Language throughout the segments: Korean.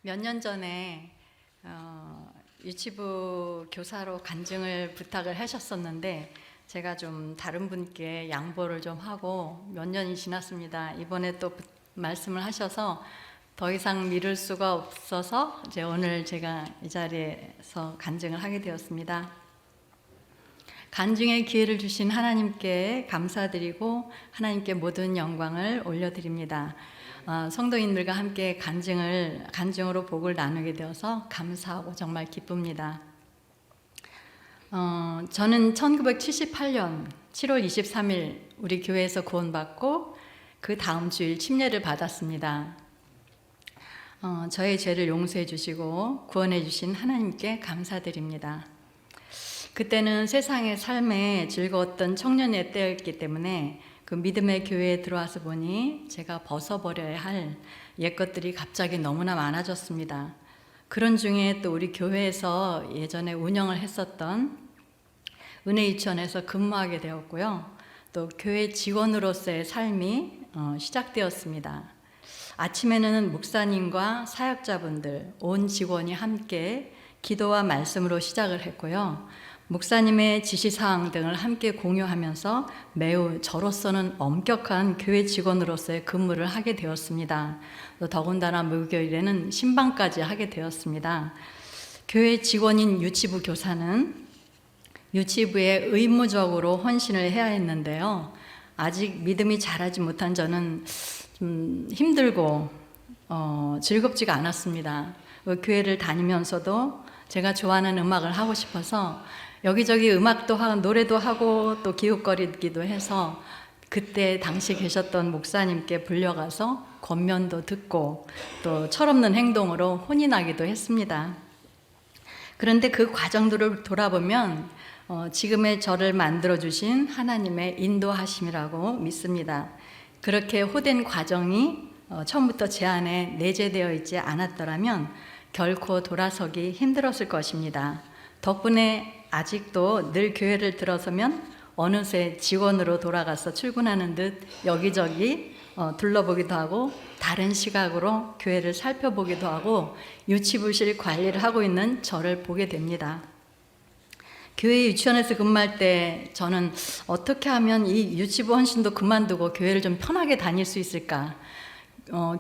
몇 년 전에 유치부 교사로 간증을 부탁을 하셨었는데 제가 좀 다른 분께 양보를 좀 하고 몇 년이 지났습니다. 이번에 또 말씀을 하셔서 더 이상 미룰 수가 없어서 이제 오늘 제가 이 자리에서 간증을 하게 되었습니다. 간증의 기회를 주신 하나님께 감사드리고 하나님께 모든 영광을 올려드립니다. 성도인들과 함께 간증으로 복을 나누게 되어서 감사하고 정말 기쁩니다. 저는 1978년 7월 23일 우리 교회에서 구원받고 그 다음 주일 침례를 받았습니다. 저의 죄를 용서해 주시고 구원해 주신 하나님께 감사드립니다. 그때는 세상의 삶에 즐거웠던 청년의 때였기 때문에 그 믿음의 교회에 들어와서 보니 제가 벗어버려야 할 옛것들이 갑자기 너무나 많아졌습니다. 그런 중에 또 우리 교회에서 예전에 운영을 했었던 은혜 유치원에서 근무하게 되었고요. 또 교회 직원으로서의 삶이 시작되었습니다. 아침에는 목사님과 사역자분들, 온 직원이 함께 기도와 말씀으로 시작을 했고요. 목사님의 지시사항 등을 함께 공유하면서 매우 저로서는 엄격한 교회 직원으로서의 근무를 하게 되었습니다. 또 더군다나 목요일에는 신방까지 하게 되었습니다. 교회 직원인 유치부 교사는 유치부에 의무적으로 헌신을 해야 했는데요. 아직 믿음이 자라지 못한 저는 좀 힘들고 즐겁지가 않았습니다. 교회를 다니면서도 제가 좋아하는 음악을 하고 싶어서 여기저기 음악도 하고 노래도 하고 또 기웃거리기도 해서 그때 당시 계셨던 목사님께 불려가서 권면도 듣고 또 철없는 행동으로 혼이 나기도 했습니다. 그런데 그 과정들을 돌아보면 지금의 저를 만들어주신 하나님의 인도하심이라고 믿습니다. 그렇게 호된 과정이 처음부터 제 안에 내재되어 있지 않았더라면 결코 돌아서기 힘들었을 것입니다. 덕분에 아직도 늘 교회를 들어서면 어느새 직원으로 돌아가서 출근하는 듯 여기저기 둘러보기도 하고 다른 시각으로 교회를 살펴보기도 하고 유치부실 관리를 하고 있는 저를 보게 됩니다. 교회 유치원에서 근무할 때 저는 어떻게 하면 이 유치부 헌신도 그만두고 교회를 좀 편하게 다닐 수 있을까?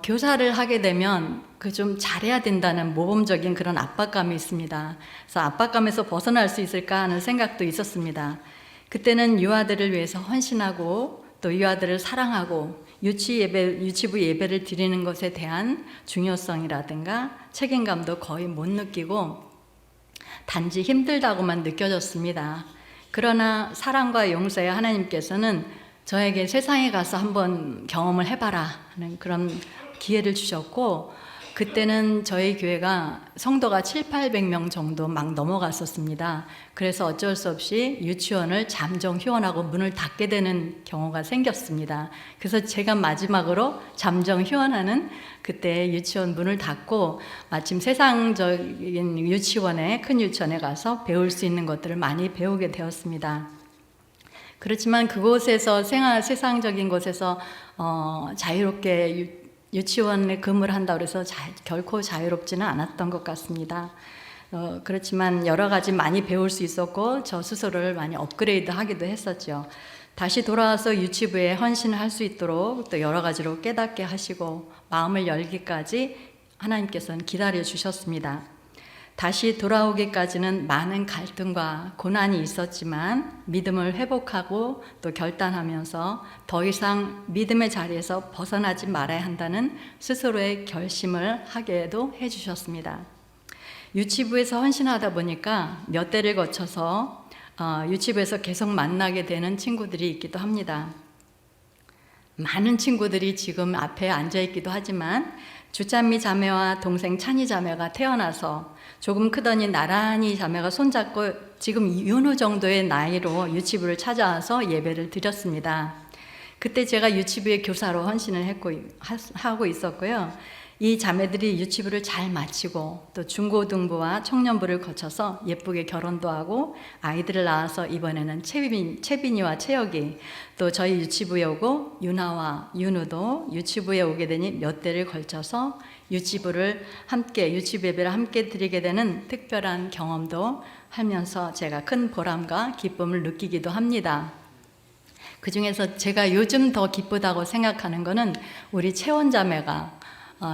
교사를 하게 되면 그 좀 잘해야 된다는 모범적인 그런 압박감이 있습니다. 그래서 압박감에서 벗어날 수 있을까 하는 생각도 있었습니다. 그때는 유아들을 위해서 헌신하고 또 유아들을 사랑하고 유치부 예배를 드리는 것에 대한 중요성이라든가 책임감도 거의 못 느끼고 단지 힘들다고만 느껴졌습니다. 그러나 사랑과 용서의 하나님께서는 저에게 세상에 가서 한번 경험을 해봐라 하는 그런 기회를 주셨고 그때는 저희 교회가 성도가 700~800명 정도 막 넘어갔었습니다. 그래서 어쩔 수 없이 유치원을 잠정 휴원하고 문을 닫게 되는 경우가 생겼습니다. 그래서 제가 마지막으로 잠정 휴원하는 그때 유치원 문을 닫고 마침 세상적인 유치원에 큰 유치원에 가서 배울 수 있는 것들을 많이 배우게 되었습니다. 그렇지만 그곳에서 세상적인 곳에서 자유롭게 유치원에 근무를 한다고 해서 결코 자유롭지는 않았던 것 같습니다. 그렇지만 여러 가지 많이 배울 수 있었고 저 스스로를 많이 업그레이드 하기도 했었죠. 다시 돌아와서 유치부에 헌신을 할 수 있도록 또 여러 가지로 깨닫게 하시고 마음을 열기까지 하나님께서는 기다려 주셨습니다. 다시 돌아오기까지는 많은 갈등과 고난이 있었지만 믿음을 회복하고 또 결단하면서 더 이상 믿음의 자리에서 벗어나지 말아야 한다는 스스로의 결심을 하게도 해주셨습니다. 유치부에서 헌신하다 보니까 몇 대를 거쳐서 유치부에서 계속 만나게 되는 친구들이 있기도 합니다. 많은 친구들이 지금 앞에 앉아있기도 하지만 주찬미 자매와 동생 찬이 자매가 태어나서 조금 크더니 나란히 자매가 손잡고 지금 윤후 정도의 나이로 유치부를 찾아와서 예배를 드렸습니다. 그때 제가 유치부의 교사로 헌신을 하고 있었고요. 이 자매들이 유치부를 잘 마치고 또 중고등부와 청년부를 거쳐서 예쁘게 결혼도 하고 아이들을 낳아서 이번에는 채빈이와 채혁이 또 저희 유치부에 오고 유나와 윤우도 유치부에 오게 되니 몇 대를 걸쳐서 유치부 예배를 함께 드리게 되는 특별한 경험도 하면서 제가 큰 보람과 기쁨을 느끼기도 합니다. 그 중에서 제가 요즘 더 기쁘다고 생각하는 것은 우리 채원자매가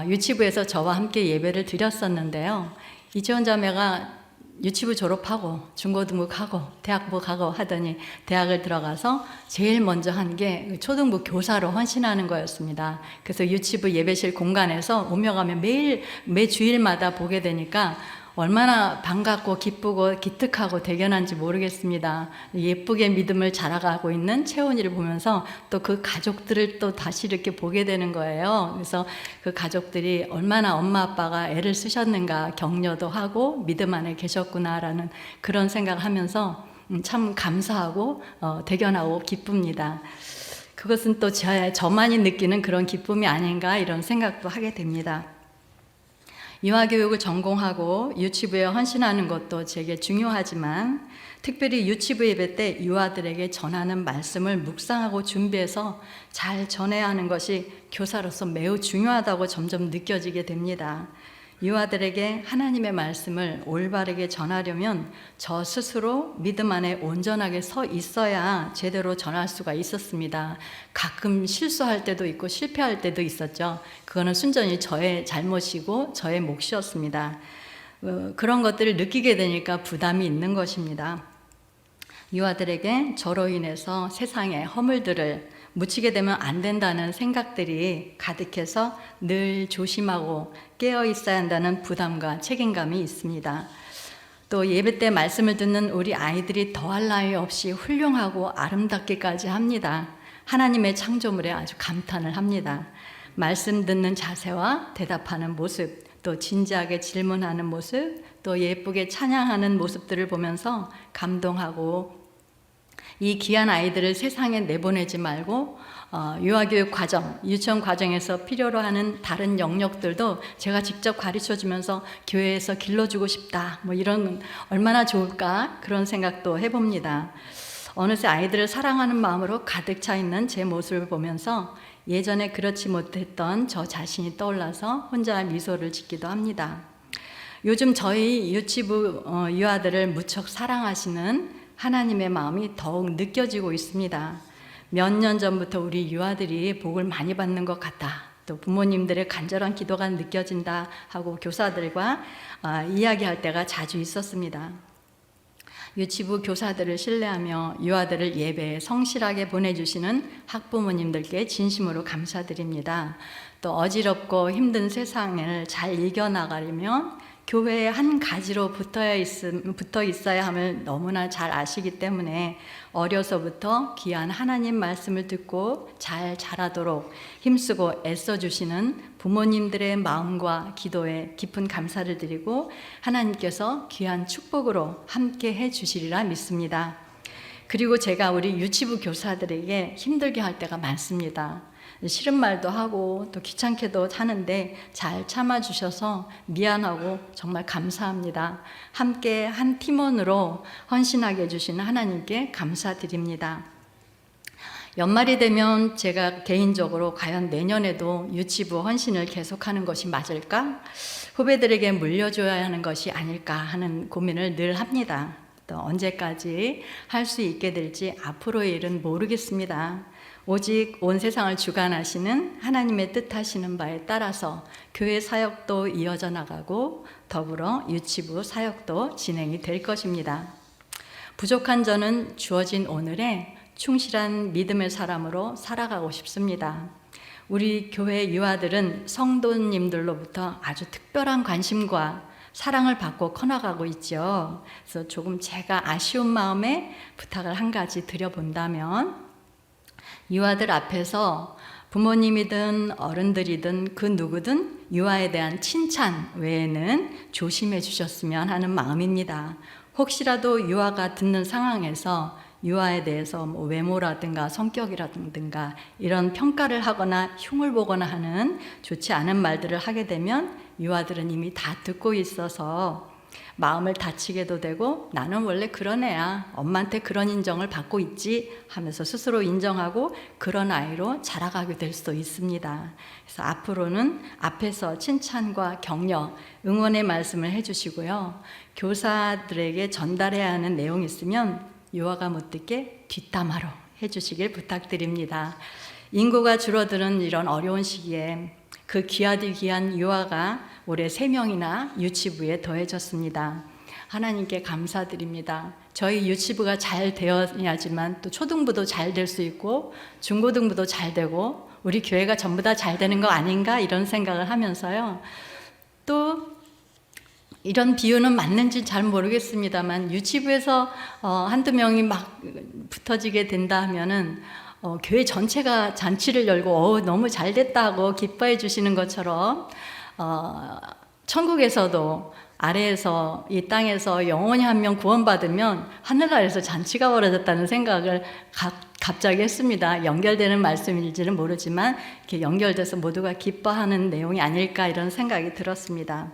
유치부에서 저와 함께 예배를 드렸었는데요. 이채원 자매가 유치부 졸업하고 중고등부 가고 대학부 가고 하더니 대학을 들어가서 제일 먼저 한 게 초등부 교사로 헌신하는 거였습니다. 그래서 유치부 예배실 공간에서 오며 가며 매 주일마다 보게 되니까 얼마나 반갑고 기쁘고 기특하고 대견한지 모르겠습니다. 예쁘게 믿음을 자라가고 있는 채원이를 보면서 또 그 가족들을 또 다시 이렇게 보게 되는 거예요. 그래서 그 가족들이 얼마나 엄마 아빠가 애를 쓰셨는가 격려도 하고 믿음 안에 계셨구나라는 그런 생각을 하면서 참 감사하고 대견하고 기쁩니다. 그것은 또 저만이 느끼는 그런 기쁨이 아닌가 이런 생각도 하게 됩니다. 유아교육을 전공하고 유치부에 헌신하는 것도 제게 중요하지만 특별히 유치부 예배 때 유아들에게 전하는 말씀을 묵상하고 준비해서 잘 전해야 하는 것이 교사로서 매우 중요하다고 점점 느껴지게 됩니다. 유아들에게 하나님의 말씀을 올바르게 전하려면 저 스스로 믿음 안에 온전하게 서 있어야 제대로 전할 수가 있었습니다. 가끔 실수할 때도 있고 실패할 때도 있었죠. 그거는 순전히 저의 잘못이고 저의 몫이었습니다. 그런 것들을 느끼게 되니까 부담이 있는 것입니다. 유아들에게 저로 인해서 세상의 허물들을 묻히게 되면 안 된다는 생각들이 가득해서 늘 조심하고 깨어 있어야 한다는 부담과 책임감이 있습니다. 또 예배 때 말씀을 듣는 우리 아이들이 더할 나위 없이 훌륭하고 아름답기까지 합니다. 하나님의 창조물에 아주 감탄을 합니다. 말씀 듣는 자세와 대답하는 모습, 또 진지하게 질문하는 모습, 또 예쁘게 찬양하는 모습들을 보면서 감동하고 이 귀한 아이들을 세상에 내보내지 말고 유아교육 과정, 유치원 과정에서 필요로 하는 다른 영역들도 제가 직접 가르쳐주면서 교회에서 길러주고 싶다. 이런 얼마나 좋을까 그런 생각도 해봅니다. 어느새 아이들을 사랑하는 마음으로 가득 차 있는 제 모습을 보면서 예전에 그렇지 못했던 저 자신이 떠올라서 혼자 미소를 짓기도 합니다. 요즘 저희 유치부 유아들을 무척 사랑하시는 하나님의 마음이 더욱 느껴지고 있습니다. 몇 년 전부터 우리 유아들이 복을 많이 받는 것 같다. 또 부모님들의 간절한 기도가 느껴진다 하고 교사들과 이야기할 때가 자주 있었습니다. 유치부 교사들을 신뢰하며 유아들을 예배에 성실하게 보내주시는 학부모님들께 진심으로 감사드립니다. 또 어지럽고 힘든 세상을 잘 이겨나가려면 교회의 한 가지로 붙어 있어야 함을 너무나 잘 아시기 때문에 어려서부터 귀한 하나님 말씀을 듣고 잘 자라도록 힘쓰고 애써주시는 부모님들의 마음과 기도에 깊은 감사를 드리고 하나님께서 귀한 축복으로 함께 해주시리라 믿습니다. 그리고 제가 우리 유치부 교사들에게 힘들게 할 때가 많습니다. 싫은 말도 하고 또 귀찮게도 하는데 잘 참아주셔서 미안하고 정말 감사합니다. 함께 한 팀원으로 헌신하게 해주시는 하나님께 감사드립니다. 연말이 되면 제가 개인적으로 과연 내년에도 유치부 헌신을 계속하는 것이 맞을까? 후배들에게 물려줘야 하는 것이 아닐까 하는 고민을 늘 합니다. 또 언제까지 할 수 있게 될지 앞으로의 일은 모르겠습니다. 오직 온 세상을 주관하시는 하나님의 뜻하시는 바에 따라서 교회 사역도 이어져 나가고 더불어 유치부 사역도 진행이 될 것입니다. 부족한 저는 주어진 오늘에 충실한 믿음의 사람으로 살아가고 싶습니다. 우리 교회 유아들은 성도님들로부터 아주 특별한 관심과 사랑을 받고 커나가고 있죠. 그래서 조금 제가 아쉬운 마음에 부탁을 한 가지 드려본다면 유아들 앞에서 부모님이든 어른들이든 그 누구든 유아에 대한 칭찬 외에는 조심해 주셨으면 하는 마음입니다. 혹시라도 유아가 듣는 상황에서 유아에 대해서 뭐 외모라든가 성격이라든가 이런 평가를 하거나 흉을 보거나 하는 좋지 않은 말들을 하게 되면 유아들은 이미 다 듣고 있어서 마음을 다치게도 되고 나는 원래 그런 애야, 엄마한테 그런 인정을 받고 있지 하면서 스스로 인정하고 그런 아이로 자라가게 될 수도 있습니다. 그래서 앞으로는 앞에서 칭찬과 격려, 응원의 말씀을 해주시고요. 교사들에게 전달해야 하는 내용이 있으면 유아가 못 듣게 뒷담화로 해주시길 부탁드립니다. 인구가 줄어드는 이런 어려운 시기에 그 귀하디 귀한 유아가 올해 3명이나 유치부에 더해졌습니다. 하나님께 감사드립니다. 저희 유치부가 잘 되어야지만 또 초등부도 잘 될 수 있고 중고등부도 잘 되고 우리 교회가 전부 다 잘 되는 거 아닌가 이런 생각을 하면서요. 또 이런 비유는 맞는지 잘 모르겠습니다만 유치부에서 한두 명이 막 붙어지게 된다 하면은 교회 전체가 잔치를 열고 너무 잘 됐다고 기뻐해 주시는 것처럼 천국에서도 아래에서 이 땅에서 영혼이 한 명 구원받으면 하늘나라에서 잔치가 벌어졌다는 생각을 갑자기 했습니다. 연결되는 말씀일지는 모르지만 이렇게 연결돼서 모두가 기뻐하는 내용이 아닐까 이런 생각이 들었습니다.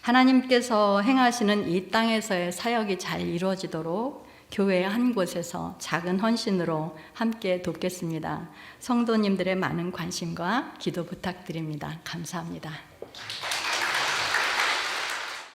하나님께서 행하시는 이 땅에서의 사역이 잘 이루어지도록 교회 한 곳에서 작은 헌신으로 함께 돕겠습니다. 성도님들의 많은 관심과 기도 부탁드립니다. 감사합니다.